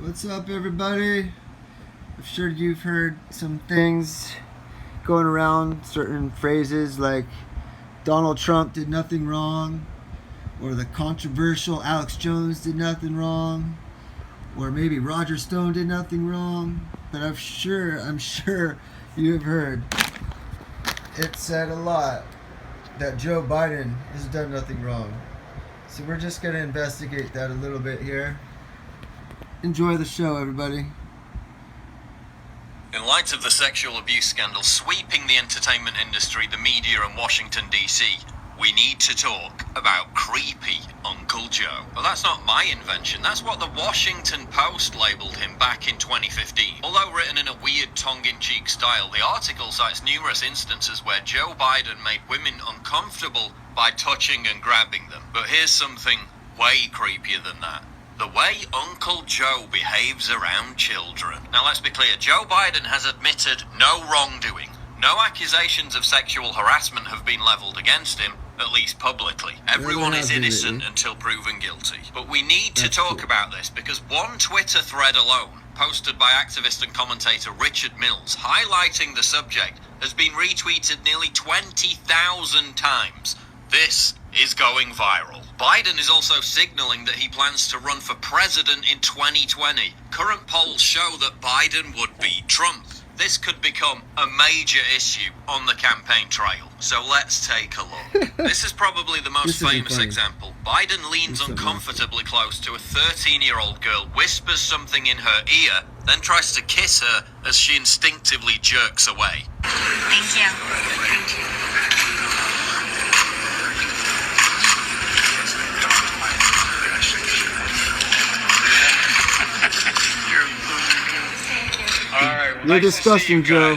What's up, everybody? I'm sure you've heard some things going around, certain phrases like Donald Trump did nothing wrong, or the controversial Alex Jones did nothing wrong, or maybe Roger Stone did nothing wrong. But I'm sure you have heard it said a lot that Joe Biden has done nothing wrong. So we're just going to investigate that a little bit here. Enjoy the show, everybody. In light of the sexual abuse scandal sweeping the entertainment industry, the media, and Washington, D.C., we need to talk about creepy Uncle Joe. Well, that's not my invention. That's what the Washington Post labelled him back in 2015. Although written in a weird tongue-in-cheek style, the article cites numerous instances where Joe Biden made women uncomfortable by touching and grabbing them. But here's something way creepier than that. The way Uncle Joe behaves around children. Now, let's be clear. Joe Biden has admitted no wrongdoing. No accusations of sexual harassment have been leveled against him, at least publicly. Everyone is innocent until proven guilty. But we need to talk about this because one Twitter thread alone, posted by activist and commentator Richard Mills, highlighting the subject, has been retweeted nearly 20,000 times. This is going viral. Biden is also signaling that he plans to run for president in 2020. Current polls show that Biden would beat Trump. This could become a major issue on the campaign trail. So let's take a look. This is probably the most famous example. Biden leans uncomfortably close to a 13-year-old girl, whispers something in her ear, then tries to kiss her as she instinctively jerks away. Thank you. Thank you. You're disgusting, Joe.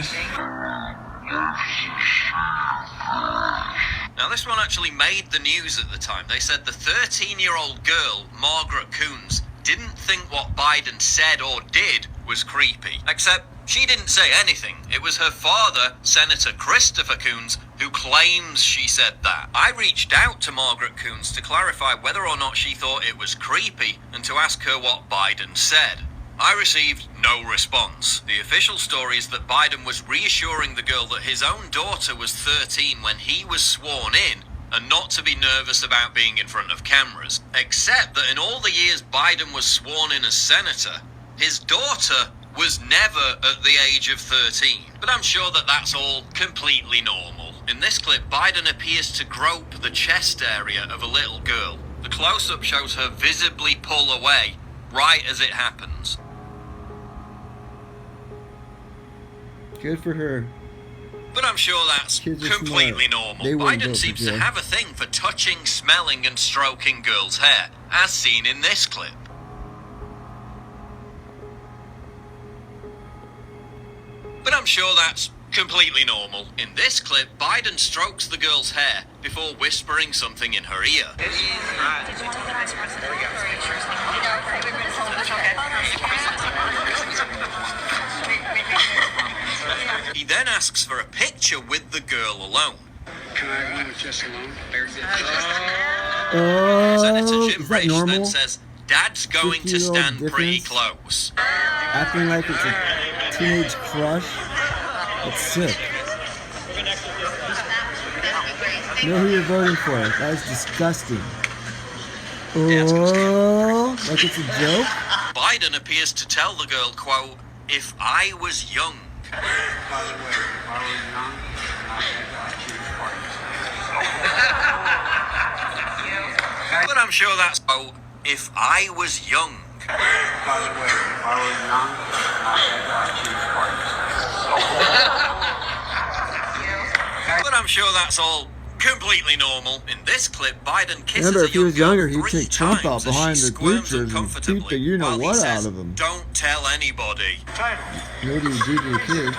Now, this one actually made the news at the time. They said the 13-year-old girl, Margaret Coons, didn't think what Biden said or did was creepy. Except she didn't say anything. It was her father, Senator Christopher Coons, who claims she said that. I reached out to Margaret Coons to clarify whether or not she thought it was creepy and to ask her what Biden said. I received no response. The official story is that Biden was reassuring the girl that his own daughter was 13 when he was sworn in and not to be nervous about being in front of cameras, except that in all the years Biden was sworn in as senator, his daughter was never at the age of 13. But I'm sure that that's all completely normal. In this clip, Biden appears to grope the chest area of a little girl. The close-up shows her visibly pull away right as it happens. Good for her. But I'm sure that's completely normal. Biden seems to have a thing for touching, smelling, and stroking girls' hair, as seen in this clip. But I'm sure that's completely normal. In this clip, Biden strokes the girl's hair before whispering something in her ear. He then asks for a picture with the girl alone. Can I run with just alone? Senator Jim Risch then says, Dad's going to stand pretty close. Acting like it's a teenage crush? That's sick. Know who you're voting for. That is disgusting. Oh, like it's a joke? Biden appears to tell the girl, quote, if I was young. By the way, if I was young, I'd choose parties. But I'm sure that's, oh, if I was young. By the way, if I was young, I'd choose parties. But I'm sure that's all completely normal. In this clip, Biden kisses Remember, if he was younger, he'd 3 take Trump out times as behind she the squirms bleachers and beat uncomfortably, the you-know-what while he says, out of him. Don't tell anybody. Maybe you do to your kids.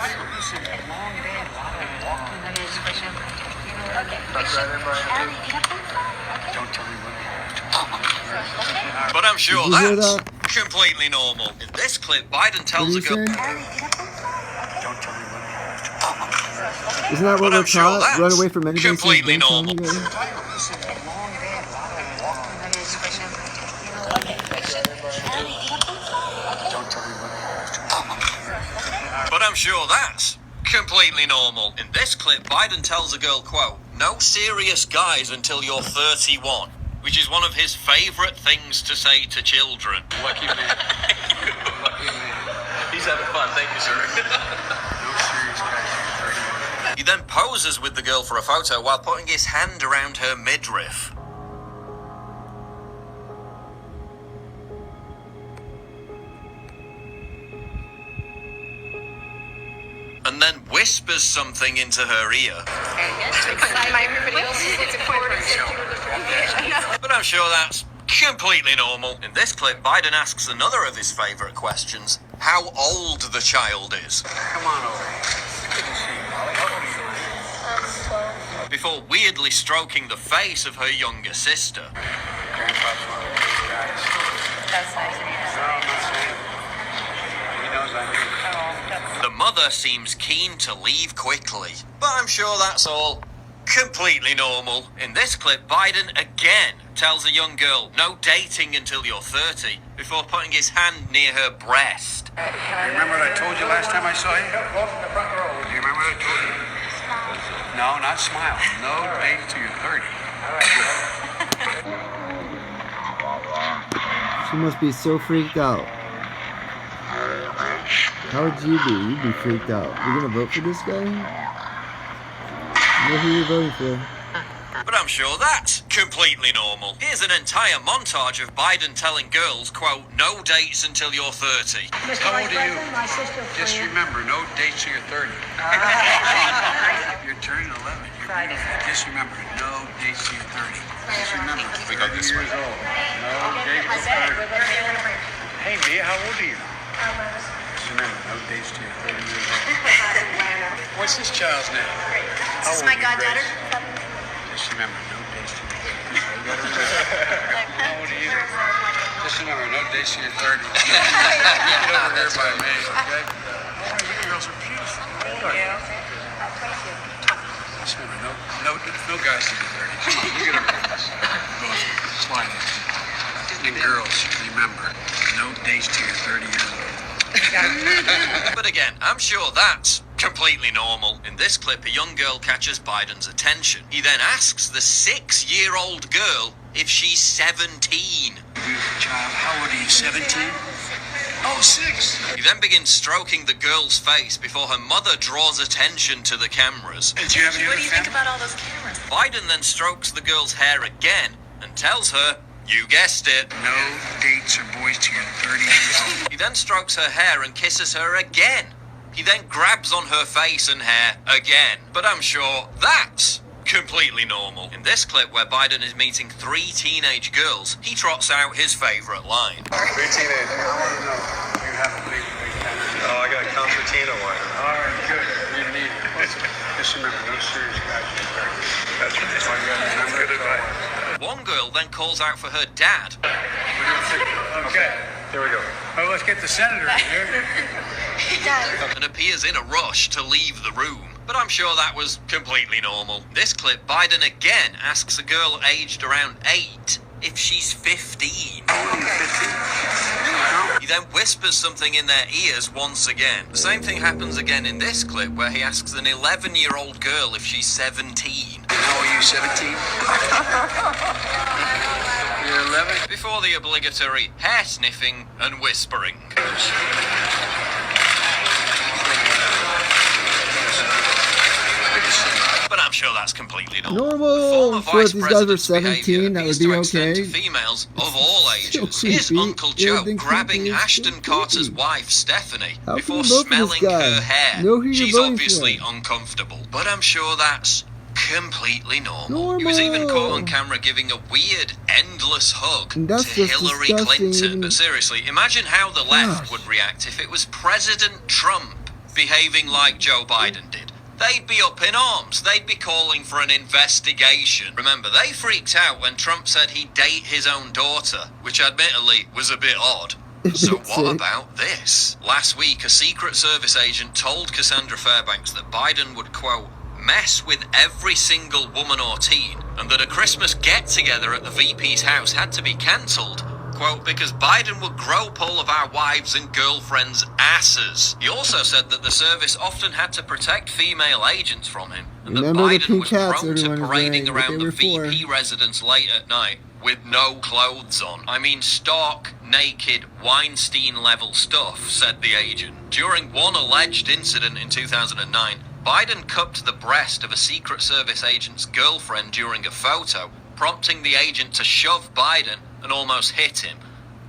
But I'm sure that's completely normal. In this clip, Biden tells a girl... Isn't that what we're taught? Run away from anybody. Completely normal. I'm sure that's completely normal. In this clip, Biden tells a girl, quote, "No serious guys until you're 31," which is one of his favourite things to say to children. Lucky man. Lucky man. He's having fun, thank you, sir. No serious guys under 31. He then poses with the girl for a photo while putting his hand around her midriff. And then whispers something into her ear. But I'm sure that's completely normal. In this clip, Biden asks another of his favourite questions, how old the child is. Come on over. Before weirdly stroking the face of her younger sister. Grandpa's one of those guys. That's nice. No, I'm not saying. He knows I mean. The mother seems keen to leave quickly, but I'm sure that's all completely normal. In this clip, Biden again tells a young girl, no dating until you're 30, before putting his hand near her breast. You remember what I told you last time I saw you? Do you remember what I told you? No, not smile. No date till you're 30. She must be so freaked out. How would you be? You'd be freaked out. You're gonna vote for this guy? You know who you're voting for. But I'm sure that's completely normal. Here's an entire montage of Biden telling girls, quote, no dates until you're 30. How old are you? Just remember, no dates till you're 30. You're turning 11. You're beautiful. Just remember, no dates till you're 30. Just remember, 30 years old. No dates till 30. Hey, Mia, how old are you? Just remember, no dates till you're 30 years old. What's this child's name? How This is old my are you, Grace? goddaughter. Just remember, no dates till you're 30. How old are you? Just remember, no dates till you're 30. Get over here by me, okay? Oh, you girls are beautiful. How old are you? Just remember, no guys till you're 30. Come on, you get over here. Both slide in. And girls, remember, no dates till you're 30 years old. But again, I'm sure that's completely normal. In this clip, a young girl catches Biden's attention. He then asks the 6-year-old girl if she's 17. Beautiful child, how old are you, 17? Oh, 6. He then begins stroking the girl's face before her mother draws attention to the cameras. Did you have any What other do you think family? about all those cameras? Biden then strokes the girl's hair again and tells her, you guessed it. No dates or boys till you're 30 years old. He then strokes her hair and kisses her again. He then grabs on her face and hair again. But I'm sure that's completely normal. In this clip where Biden is meeting 3 teenage girls, he trots out his favourite line. 3 teenagers. I want to know. You have a big family. Oh, I got concertina wire. All right, good. You need it. Just remember, no serious guys till you're 30. That's right. That's all you got to remember. Good advice. One girl then calls out for her dad. Okay. Here we go. Well, let's get the senator in here. And appears in a rush to leave the room. But I'm sure that was completely normal. This clip, Biden again asks a girl aged around 8 if she's 15. He then whispers something in their ears once again. The same thing happens again in this clip where he asks an 11-year-old girl if she's 17. How are you, 17? You're 11? Before the obligatory hair sniffing and whispering. But I'm sure that's completely normal. Normal. The former So if vice these guys were president's 17, that behaviour would be appears to extend okay. to females of all So ages. Here's creepy. Uncle Joe Everything grabbing creepy is Ashton so Carter's creepy. wife, Stephanie, How can before you vote for this smelling guy? her hair. Know who you're She's voting obviously for. uncomfortable. But I'm sure that's completely normal. He was even caught on camera giving a weird, endless hug And that's to just Hillary disgusting. Clinton. But seriously, imagine how the left Gosh. would react if it was President Trump behaving like Joe Biden did. They'd be up in arms. They'd be calling for an investigation. Remember, they freaked out when Trump said he'd date his own daughter, which admittedly was a bit odd. So what about this? Last week, a Secret Service agent told Cassandra Fairbanks that Biden would, quote, mess with every single woman or teen, and that a Christmas get-together at the VP's house had to be cancelled, quote, because Biden would grope all of our wives and girlfriends' asses. He also said that the service often had to protect female agents from him, and Remember that the Biden pink was hats prone to everyone was parading wearing, what around they the were VP for. residence late at night with no clothes on. I mean, stark, naked, Weinstein-level stuff, said the agent. During one alleged incident in 2009, Biden cupped the breast of a Secret Service agent's girlfriend during a photo, prompting the agent to shove Biden and almost hit him.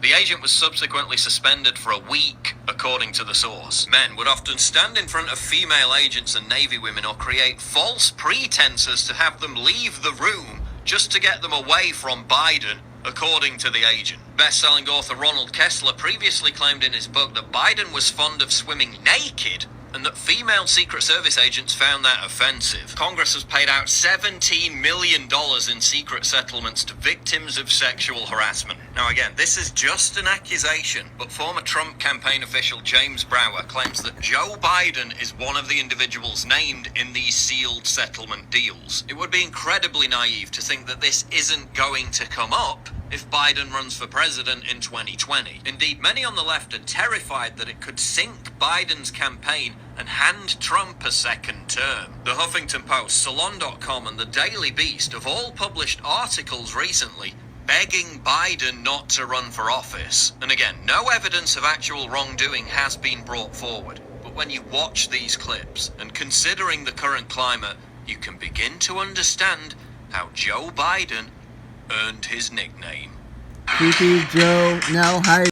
The agent was subsequently suspended for a week, according to the source. Men would often stand in front of female agents and Navy women or create false pretenses to have them leave the room just to get them away from Biden, according to the agent. Best-selling author Ronald Kessler previously claimed in his book that Biden was fond of swimming naked and that female Secret Service agents found that offensive. Congress has paid out $17 million in secret settlements to victims of sexual harassment. Now again, this is just an accusation, but former Trump campaign official James Brower claims that Joe Biden is one of the individuals named in these sealed settlement deals. It would be incredibly naive to think that this isn't going to come up if Biden runs for president in 2020. Indeed, many on the left are terrified that it could sink Biden's campaign and hand Trump a second term. The Huffington Post, Salon.com, and the Daily Beast have all published articles recently begging Biden not to run for office. And again, no evidence of actual wrongdoing has been brought forward. But when you watch these clips, and considering the current climate, you can begin to understand how Joe Biden earned his nickname. Creepy Joe, now hide.